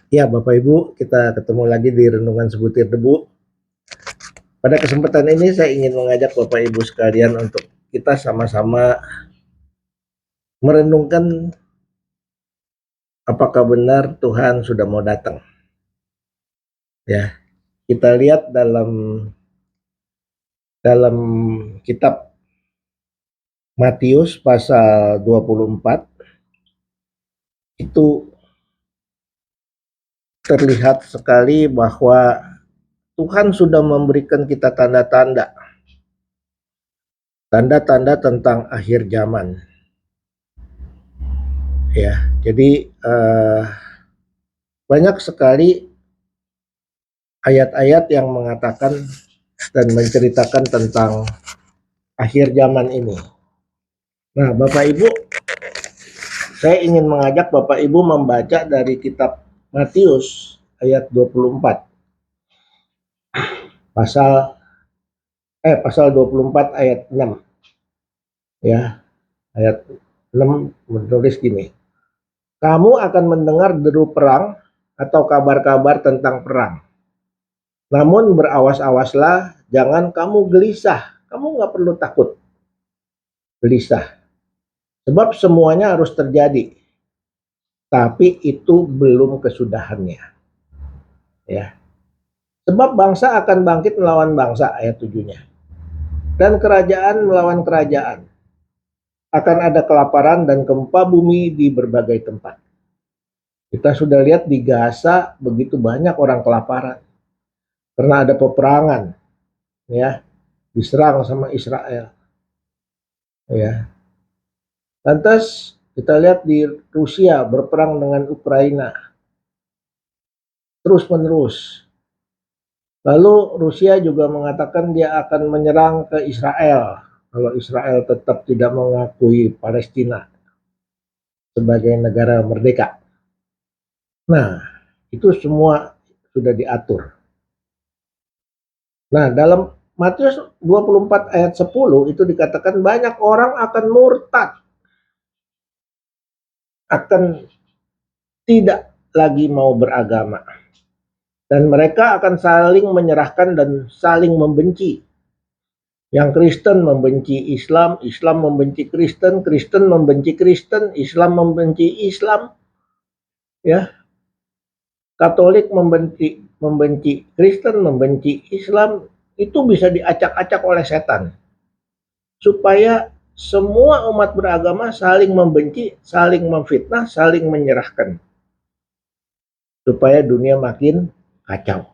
Ya, Bapak Ibu, kita ketemu lagi di Renungan Sebutir Debu. Pada kesempatan ini saya ingin mengajak Bapak Ibu sekalian untuk kita sama-sama merenungkan apakah benar Tuhan sudah mau datang. Ya, kita lihat dalam kitab Matius pasal 24 itu terlihat sekali bahwa Tuhan sudah memberikan kita tanda-tanda tentang akhir zaman. Ya, jadi banyak sekali ayat-ayat yang mengatakan dan menceritakan tentang akhir zaman ini. Nah, Bapak Ibu, saya ingin mengajak Bapak Ibu membaca dari kitab Matius ayat 24. Pasal 24 ayat 6. Ya, ayat 6 menulis gini. Kamu akan mendengar deru perang atau kabar-kabar tentang perang. Namun berawas-awaslah, jangan kamu gelisah. Kamu nggak perlu takut gelisah. Sebab semuanya harus terjadi. Tapi itu belum kesudahannya. Ya. Sebab bangsa akan bangkit melawan bangsa, ayat 7-nya. Dan kerajaan melawan kerajaan. Akan ada kelaparan dan gempa bumi di berbagai tempat. Kita sudah lihat di Gaza begitu banyak orang kelaparan. Karena ada peperangan. Ya, diserang sama Israel. Ya. Lantas kita lihat di Rusia berperang dengan Ukraina. Terus-menerus. Lalu Rusia juga mengatakan dia akan menyerang ke Israel kalau Israel tetap tidak mengakui Palestina sebagai negara merdeka. Nah, itu semua sudah diatur. Nah, dalam Matius 24 ayat 10 itu dikatakan banyak orang akan murtad, akan tidak lagi mau beragama. Dan mereka akan saling menyerahkan dan saling membenci. Yang Kristen membenci Islam, Islam membenci Kristen, Kristen membenci Kristen, Islam membenci Islam. Ya, Katolik membenci Kristen, membenci Islam, itu bisa diacak-acak oleh setan. Supaya semua umat beragama saling membenci, saling memfitnah, saling menyerahkan. Supaya dunia makin kacau.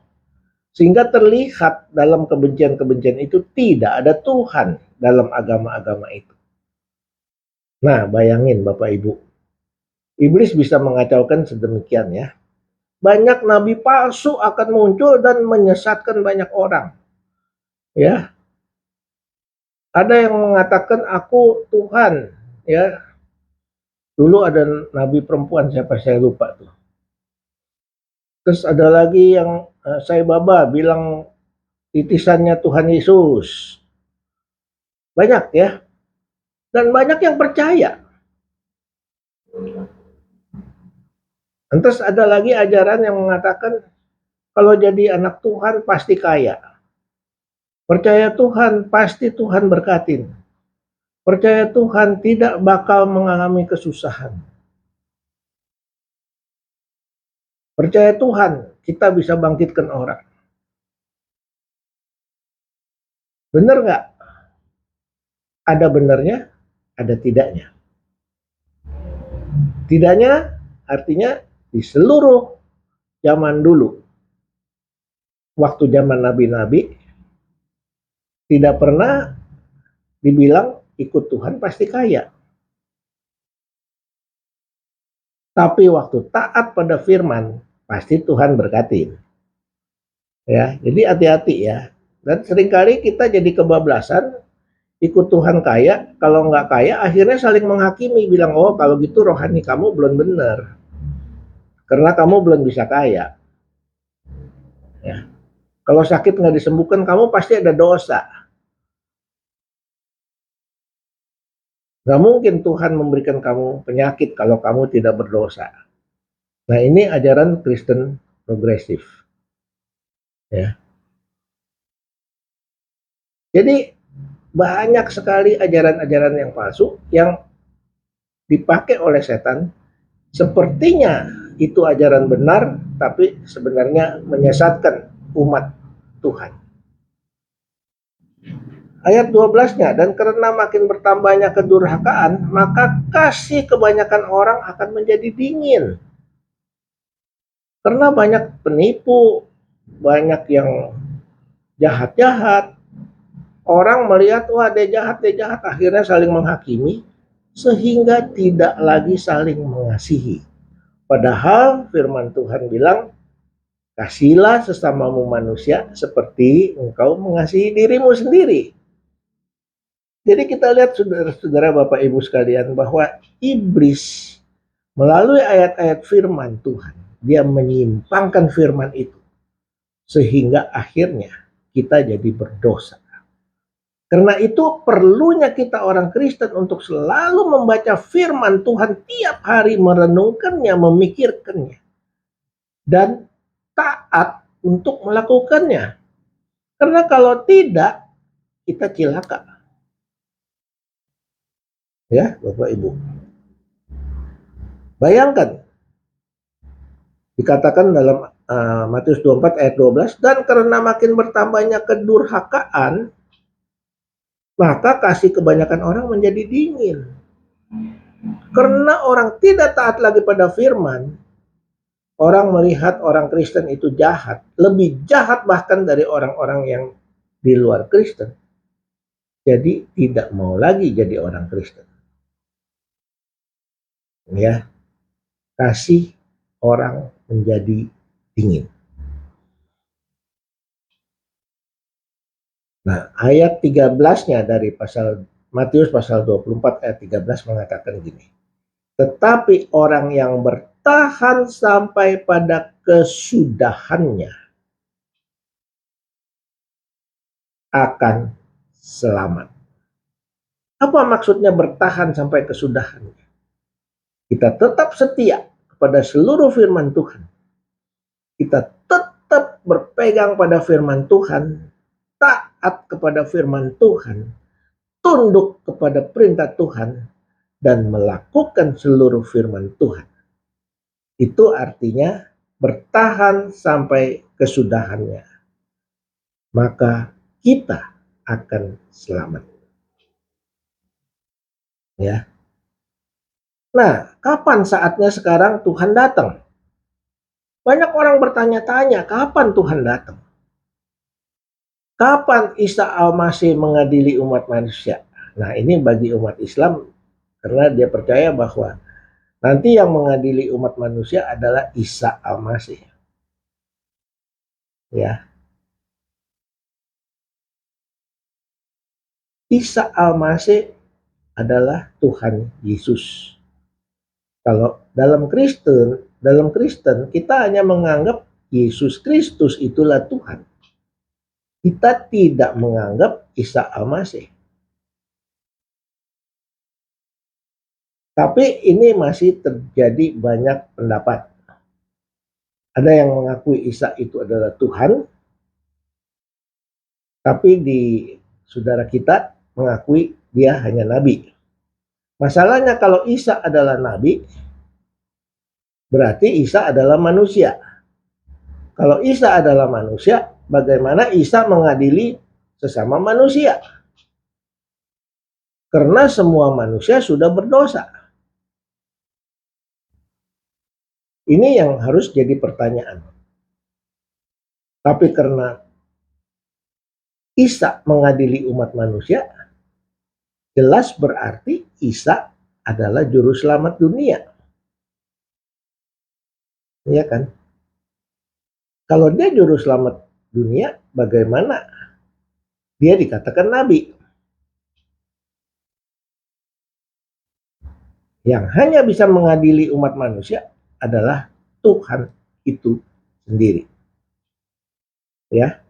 Sehingga terlihat dalam kebencian-kebencian itu tidak ada Tuhan dalam agama-agama itu. Nah, bayangin Bapak Ibu. Iblis bisa mengacaukan sedemikian ya. Banyak nabi palsu akan muncul dan menyesatkan banyak orang. Ya. Ada yang mengatakan aku Tuhan, ya. Dulu ada nabi perempuan siapa saya lupa tuh. Terus ada lagi yang saya baba bilang titisannya Tuhan Yesus. Banyak ya. Dan banyak yang percaya. Terus ada lagi ajaran yang mengatakan kalau jadi anak Tuhan pasti kaya. Percaya Tuhan pasti Tuhan berkatin. Percaya Tuhan tidak bakal mengalami kesusahan. Percaya Tuhan kita bisa bangkitkan orang. Benar nggak? Ada benernya, ada tidaknya. Tidaknya artinya di seluruh zaman dulu, waktu zaman nabi-nabi, tidak pernah dibilang ikut Tuhan pasti kaya. Tapi waktu taat pada firman, pasti Tuhan berkatin. Ya, jadi hati-hati ya. Dan seringkali kita jadi kebablasan, ikut Tuhan kaya, kalau nggak kaya akhirnya saling menghakimi, bilang, oh kalau gitu rohani kamu belum benar. Karena kamu belum bisa kaya. Ya. Kalau sakit nggak disembuhkan, kamu pasti ada dosa. Nggak mungkin Tuhan memberikan kamu penyakit kalau kamu tidak berdosa. Nah, ini ajaran Kristen progresif. Ya. Jadi banyak sekali ajaran-ajaran yang palsu yang dipakai oleh setan. Sepertinya itu ajaran benar, tapi sebenarnya menyesatkan umat Tuhan. Ayat 12-nya, dan karena makin bertambahnya kedurhakaan, maka kasih kebanyakan orang akan menjadi dingin. Karena banyak penipu, banyak yang jahat-jahat, orang melihat, wah dia jahat, akhirnya saling menghakimi, sehingga tidak lagi saling mengasihi. Padahal firman Tuhan bilang, kasihlah sesamamu manusia seperti engkau mengasihi dirimu sendiri. Jadi kita lihat saudara-saudara, Bapak Ibu sekalian, bahwa iblis melalui ayat-ayat firman Tuhan, dia menyimpangkan firman itu. Sehingga akhirnya kita jadi berdosa. Karena itu perlunya kita orang Kristen untuk selalu membaca firman Tuhan tiap hari, merenungkannya, memikirkannya. Dan taat untuk melakukannya. Karena kalau tidak, kita cilaka. Ya, Bapak Ibu. Bayangkan, dikatakan dalam Matius 24 ayat 12, dan karena makin bertambahnya kedurhakaan, maka kasih kebanyakan orang menjadi dingin. Karena orang tidak taat lagi pada firman, orang melihat orang Kristen itu jahat, lebih jahat bahkan dari orang-orang yang di luar Kristen. Jadi tidak mau lagi jadi orang Kristen. Ya, kasih orang menjadi dingin. Nah, ayat 13-nya dari pasal Matius pasal 24 ayat 13 mengatakan gini. Tetapi orang yang bertahan sampai pada kesudahannya akan selamat. Apa maksudnya bertahan sampai kesudahannya? Kita tetap setia kepada seluruh firman Tuhan. Kita tetap berpegang pada firman Tuhan, taat kepada firman Tuhan, tunduk kepada perintah Tuhan, dan melakukan seluruh firman Tuhan. Itu artinya bertahan sampai kesudahannya. Maka kita akan selamat. Ya. Nah, kapan saatnya sekarang Tuhan datang? Banyak orang bertanya-tanya, kapan Tuhan datang? Kapan Isa Al-Masih mengadili umat manusia? Nah, ini bagi umat Islam, karena dia percaya bahwa nanti yang mengadili umat manusia adalah Isa Al-Masih. Ya. Isa Al-Masih adalah Tuhan Yesus. Kalau dalam Kristen kita hanya menganggap Yesus Kristus itulah Tuhan. Kita tidak menganggap Isa Al-Masih. Tapi ini masih terjadi banyak pendapat. Ada yang mengakui Isa itu adalah Tuhan, tapi di saudara kita mengakui dia hanya nabi. Masalahnya kalau Isa adalah nabi, berarti Isa adalah manusia. Kalau Isa adalah manusia, bagaimana Isa mengadili sesama manusia? Karena semua manusia sudah berdosa. Ini yang harus jadi pertanyaan. Tapi karena Isa mengadili umat manusia, jelas berarti Isa adalah juru selamat dunia. Iya kan? Kalau dia juru selamat dunia, bagaimana dia dikatakan nabi? Yang hanya bisa mengadili umat manusia adalah Tuhan itu sendiri. Ya.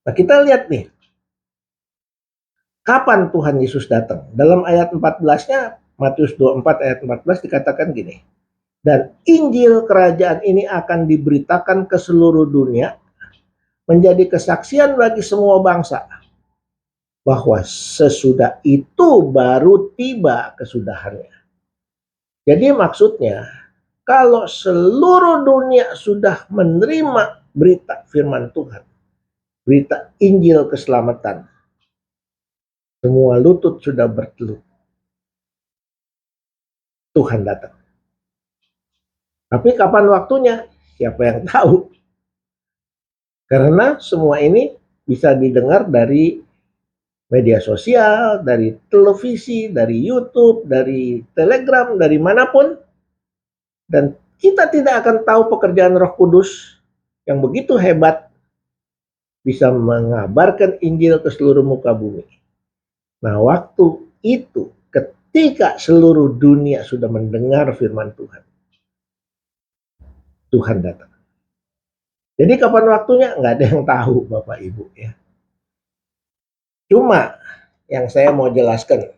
Nah, kita lihat nih. Kapan Tuhan Yesus datang? Dalam ayat 14-nya, Matius 24 ayat 14 dikatakan gini. Dan Injil kerajaan ini akan diberitakan ke seluruh dunia, menjadi kesaksian bagi semua bangsa, bahwa sesudah itu baru tiba kesudahannya. Jadi maksudnya, kalau seluruh dunia sudah menerima berita firman Tuhan, berita Injil keselamatan, semua lutut sudah bertelut, Tuhan datang. Tapi kapan waktunya? Siapa yang tahu? Karena semua ini bisa didengar dari media sosial, dari televisi, dari YouTube, dari Telegram, dari manapun. Dan kita tidak akan tahu pekerjaan Roh Kudus yang begitu hebat bisa mengabarkan Injil ke seluruh muka bumi. Nah, waktu itu ketika seluruh dunia sudah mendengar firman Tuhan, Tuhan datang. Jadi kapan waktunya? Nggak ada yang tahu, Bapak Ibu ya. Cuma yang saya mau jelaskan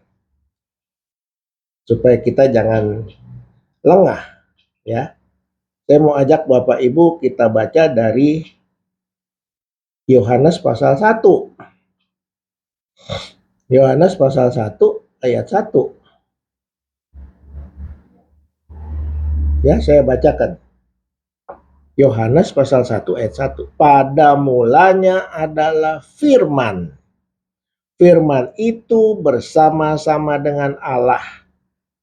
supaya kita jangan lengah ya. Saya mau ajak Bapak Ibu kita baca dari Yohanes pasal 1. Yohanes pasal 1 ayat 1. Ya, saya bacakan. Yohanes pasal 1 ayat 1. Pada mulanya adalah firman. Firman itu bersama-sama dengan Allah.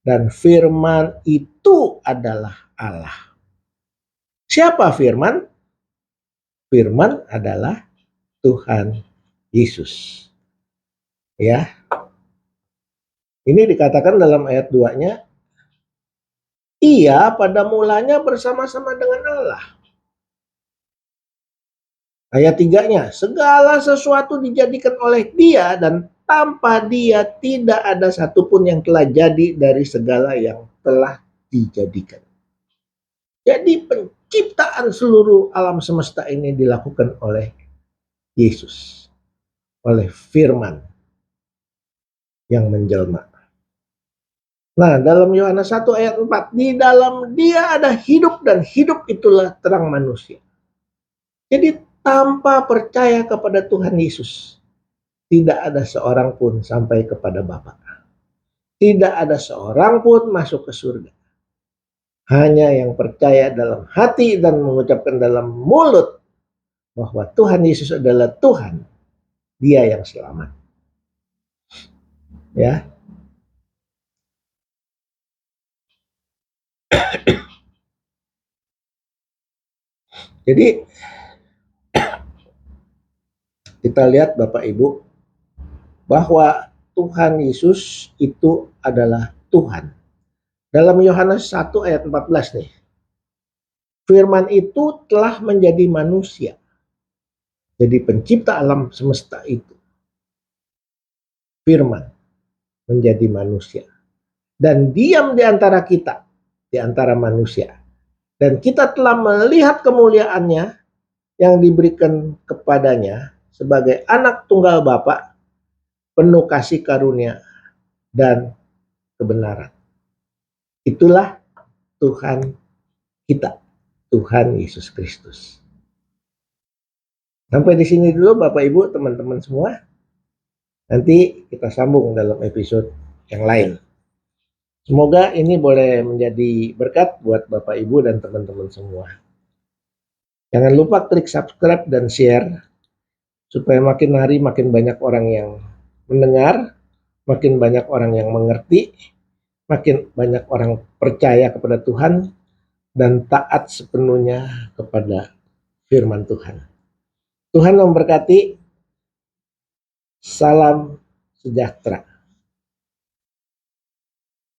Dan firman itu adalah Allah. Siapa firman? Firman adalah Tuhan Yesus. Ya. Ini dikatakan dalam ayat 2-nya, ia pada mulanya bersama-sama dengan Allah. Ayat 3-nya, segala sesuatu dijadikan oleh dia dan tanpa dia tidak ada satupun yang telah jadi dari segala yang telah dijadikan. Jadi penciptaan seluruh alam semesta ini dilakukan oleh Yesus, oleh firman yang menjelma. Nah, dalam Yohanes 1 ayat 4, di dalam dia ada hidup dan hidup itulah terang manusia. Jadi tanpa percaya kepada Tuhan Yesus, tidak ada seorang pun sampai kepada Bapa. Tidak ada seorang pun masuk ke surga. Hanya yang percaya dalam hati dan mengucapkan dalam mulut bahwa Tuhan Yesus adalah Tuhan, dia yang selamat. Ya. Jadi kita lihat Bapak Ibu bahwa Tuhan Yesus itu adalah Tuhan. Dalam Yohanes 1 ayat 14 nih. Firman itu telah menjadi manusia. Jadi pencipta alam semesta itu. Firman menjadi manusia. Dan diam di antara kita, di antara manusia. Dan kita telah melihat kemuliaannya yang diberikan kepadanya sebagai anak tunggal Bapa, penuh kasih karunia dan kebenaran. Itulah Tuhan kita, Tuhan Yesus Kristus. Sampai di sini dulu Bapak Ibu, teman-teman semua. Nanti kita sambung dalam episode yang lain. Semoga ini boleh menjadi berkat buat Bapak Ibu dan teman-teman semua. Jangan lupa klik subscribe dan share supaya makin hari makin banyak orang yang mendengar, makin banyak orang yang mengerti, makin banyak orang percaya kepada Tuhan dan taat sepenuhnya kepada firman Tuhan. Tuhan memberkati. Salam sejahtera.